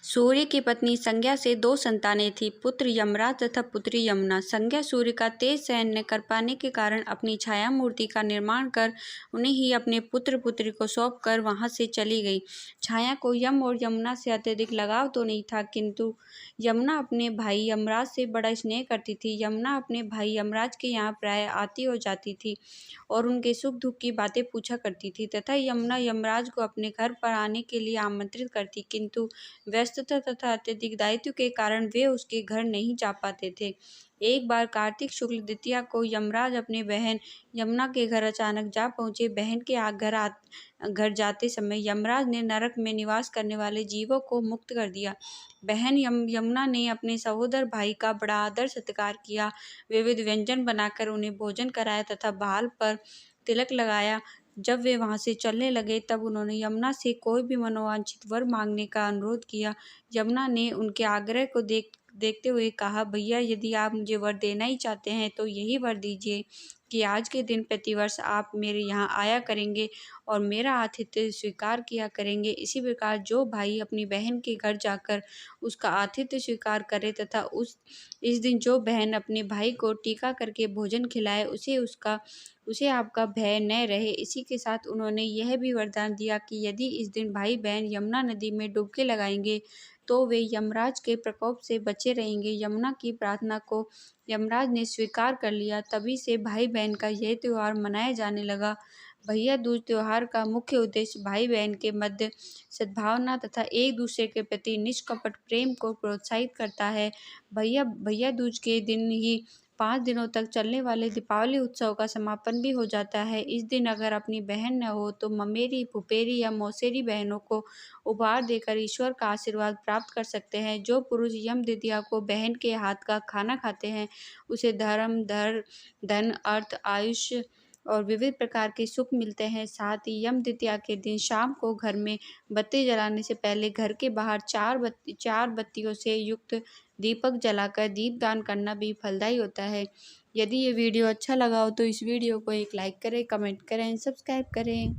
सूर्य की पत्नी संज्ञा से 2 संतानें थीं, पुत्र यमराज तथा पुत्री यमुना। संज्ञा सूर्य का तेज सहन न कर पाने के कारण अपनी छाया मूर्ति का निर्माण कर उन्हें ही अपने पुत्र पुत्री को सौंप कर वहां से चली गई। छाया को यम और यमुना से अत्यधिक लगाव तो नहीं था, किंतु यमुना अपने भाई यमराज से बड़ा स्नेह करती थी। यमुना अपने भाई यमराज के यहाँ प्राय आती और जाती थी और उनके सुख दुख की बातें पूछा करती थी तथा यमुना यमराज को अपने घर पर आने के लिए आमंत्रित करती, किंतु व्यस्तता तथा अत्यधिक दायित्व के कारण वे उसके घर नहीं जा पाते थे। एक बार कार्तिक शुक्ल द्वितीया को यमराज अपने बहन यमुना के घर अचानक जा पहुंचे। बहन के घर जाते समय यमराज ने नरक में निवास करने वाले जीवों को मुक्त कर दिया। बहन यमुना ने अपने सहोदर भाई का बड़ा आदर सत्कार किया, विविध व्यंजन बनाकर उन्हें भोजन कराया तथा बाल पर तिलक लगाया। जब वे वहां से चलने लगे तब उन्होंने यमुना से कोई भी मनोवांछित वर मांगने का अनुरोध किया। यमुना ने उनके आग्रह को देखते हुए कहा, भैया, यदि आप मुझे वर देना ही चाहते हैं तो यही वर दीजिए कि आज के दिन प्रतिवर्ष आप मेरे यहाँ आया करेंगे और मेरा आतिथ्य स्वीकार किया करेंगे। इसी प्रकार जो भाई अपनी बहन के घर जाकर उसका आतिथ्य स्वीकार करे तथा इस दिन जो बहन अपने भाई को टीका करके भोजन खिलाए उसे आपका भय न रहे। इसी के साथ उन्होंने यह भी वरदान दिया कि यदि इस दिन भाई बहन यमुना नदी में डुबकी लगाएंगे तो वे यमराज के प्रकोप से बचे रहेंगे। यमुना की प्रार्थना को यमराज ने स्वीकार कर लिया। तभी से भाई बहन का यह त्योहार मनाया जाने लगा। भैया दूज त्योहार का मुख्य उद्देश्य भाई बहन के मध्य सद्भावना तथा एक दूसरे के प्रति निष्कपट प्रेम को प्रोत्साहित करता है। भैया दूज के दिन ही 5 दिनों तक चलने वाले दीपावली उत्सव का समापन भी हो जाता है। इस दिन अगर अपनी बहन न हो तो ममेरी, फुफेरी या मौसेरी बहनों को उपहार देकर ईश्वर का आशीर्वाद प्राप्त कर सकते हैं। जो पुरुष यम द्वितीया को बहन के हाथ का खाना खाते हैं उसे धन, अर्थ, आयुष्य और विविध प्रकार के सुख मिलते हैं। साथ ही यम द्वितीया के दिन शाम को घर में बत्ती जलाने से पहले घर के बाहर 4 बत्तियों से युक्त दीपक जलाकर दीपदान करना भी फलदायी होता है। यदि ये वीडियो अच्छा लगा हो तो इस वीडियो को एक लाइक करें, कमेंट करें, सब्सक्राइब करें।